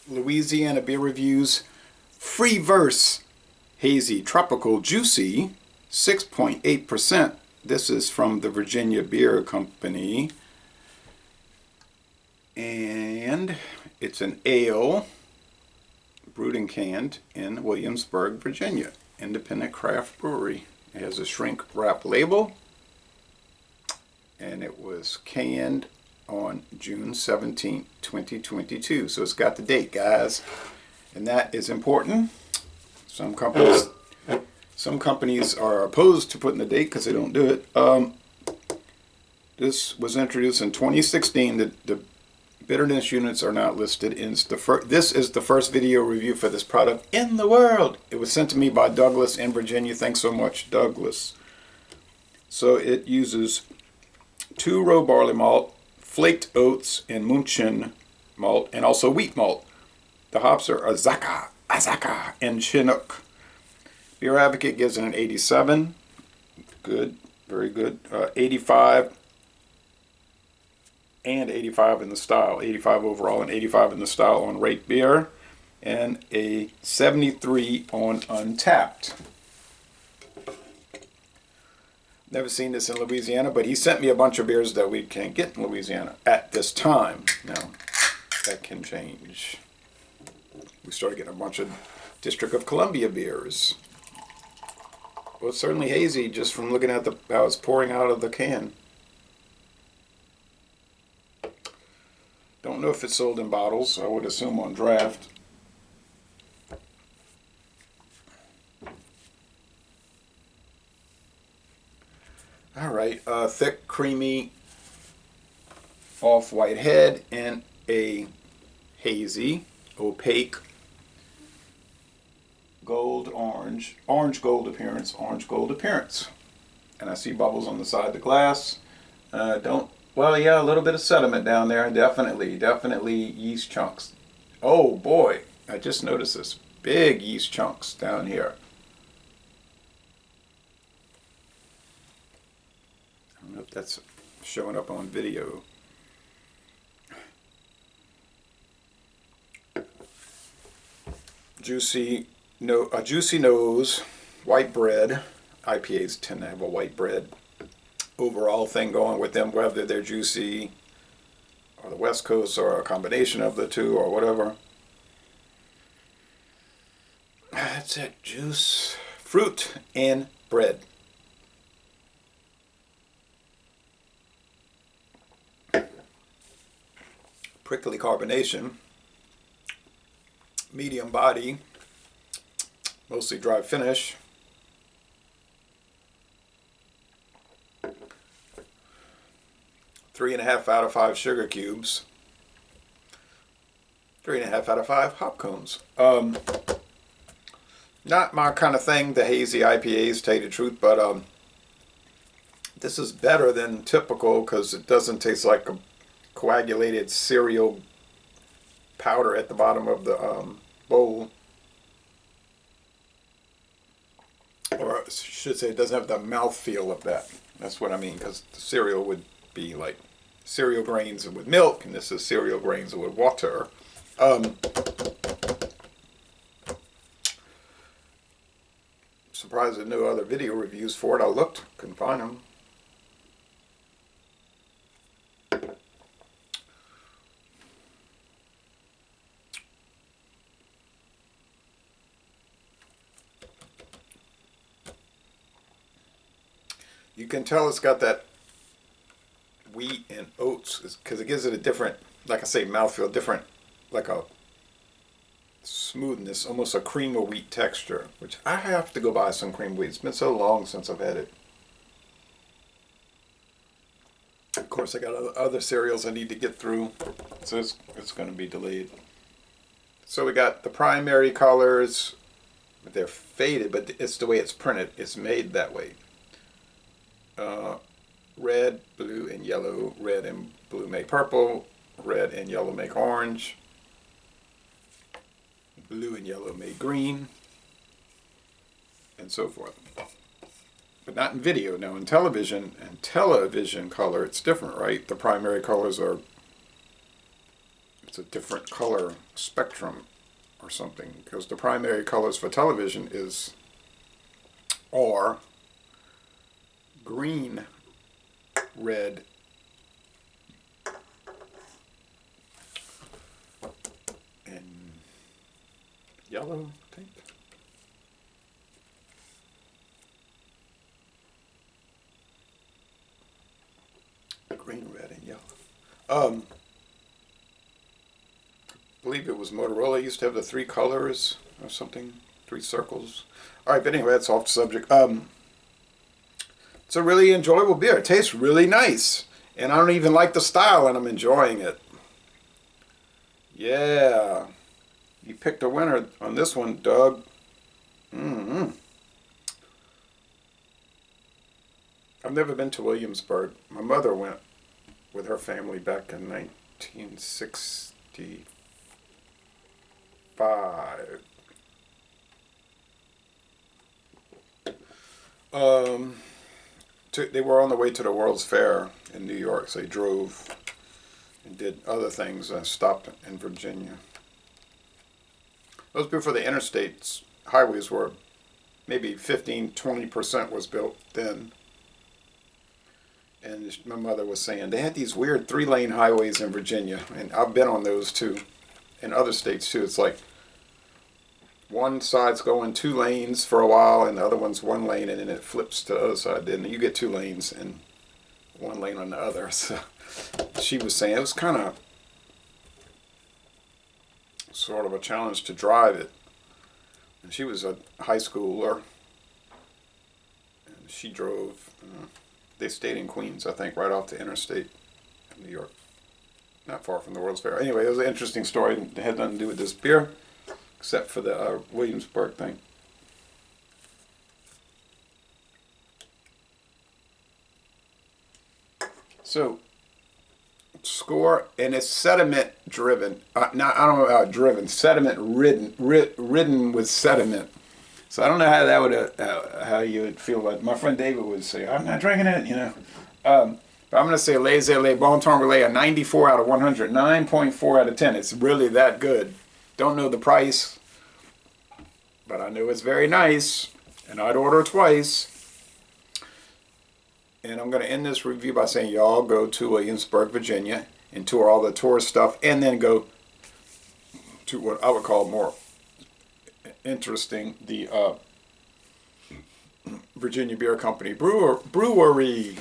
Louisiana Beer Reviews Free Verse Hazy Tropical Juicy 6.8%. This is from the Virginia Beer Company. And it's an ale brewed and canned in Williamsburg, Virginia. Independent craft brewery. It has a shrink wrap label. And it was canned on June 17, 2022. So it's got the date, guys. And that is important. Some companies are opposed to putting the date because they don't do it. This was introduced in 2016. The bitterness units are not listed. This is the first video review for this product in the world. It was sent to me by Douglas in Virginia. Thanks so much, Douglas. So it uses 2 row barley malt, flaked oats, and Munchen malt, and also wheat malt. The hops are Azacca and Chinook. Beer Advocate gives it an 87. Good, very good. 85 and 85 in the style. 85 overall and 85 in the style on Rate Beer. And a 73 on Untapped. Never seen this in Louisiana, but he sent me a bunch of beers that we can't get in Louisiana at this time. Now, that can change. We started getting a bunch of District of Columbia beers. Well, it's certainly hazy just from looking at how it's pouring out of the can. Don't know if it's sold in bottles. I would assume on draft. All right, thick, creamy, off-white head and a hazy, opaque, orange gold appearance. And I see bubbles on the side of the glass. Well, yeah, a little bit of sediment down there. Definitely yeast chunks. Oh boy, I just noticed this. Big yeast chunks down here. I don't know if that's showing up on video. A juicy nose, white bread. IPAs tend to have a white bread overall thing going with them, whether they're juicy or the West Coast or a combination of the two or whatever. That's it. Juice, fruit, and bread. Prickly carbonation, medium body, mostly dry finish. Three and a half out of 5 sugar cubes. 3.5 out of 5 hop cones. Not my kind of thing, the hazy IPAs, tell you the truth, but this is better than typical because it doesn't taste like a coagulated cereal powder at the bottom of the bowl. Or I should say it doesn't have the mouthfeel of that. That's what I mean, because the cereal would be like cereal grains with milk, and this is cereal grains with water. Surprised there's no other video reviews for it. I looked, couldn't find them. You can tell it's got that wheat and oats because it gives it a different, like I say, mouthfeel, different, like a smoothness, almost a cream of wheat texture, which I have to go buy some cream of wheat. It's been so long since I've had it. Of course, I got other cereals I need to get through, so it's going to be delayed. So we got the primary colors. They're faded, but it's the way it's printed. It's made that way. Red, blue, and yellow. Red and blue make purple. Red and yellow make orange. Blue and yellow make green. And so forth. But not in video. Now in television and television color, it's different, right? The primary colors are it's a different color spectrum or something, because the primary colors for television are green, red, and yellow, I think. Green, red, and yellow. I believe it was Motorola used to have the 3 colors or something, 3 circles. All right, but anyway, that's off the subject. It's a really enjoyable beer. It tastes really nice, and I don't even like the style, and I'm enjoying it. Yeah, you picked a winner on this one, Doug. Mm-hmm. I've never been to Williamsburg. My mother went with her family back in 1965. They were on the way to the World's Fair in New York, so they drove and did other things. Stopped in Virginia. Those before the interstates, highways were maybe 15-20% was built then. And my mother was saying they had these weird 3-lane highways in Virginia, and I've been on those too, in other states too. It's like one side's going 2 lanes for a while, and the other one's 1 lane, and then it flips to the other side. Then you get 2 lanes and 1 lane on the other. So she was saying it was kind of sort of a challenge to drive it. And she was a high schooler, and she drove. They stayed in Queens, I think, right off the interstate in New York. Not far from the World's Fair. Anyway, it was an interesting story. It had nothing to do with this beer, except for the Williamsburg thing. So, score, and it's sediment driven. I don't know about driven. Sediment ridden with sediment. So I don't know how that would how you would feel about it. My friend David would say, "I'm not drinking it," you know. But I'm going to say Les Bon Temps Relais a 94 out of 100, 9.4 out of 10. It's really that good. Don't know the price, but I know it's very nice, and I'd order twice. And I'm going to end this review by saying y'all go to Williamsburg, Virginia, and tour all the tourist stuff, and then go to what I would call more interesting, the Virginia Beer Company brewery.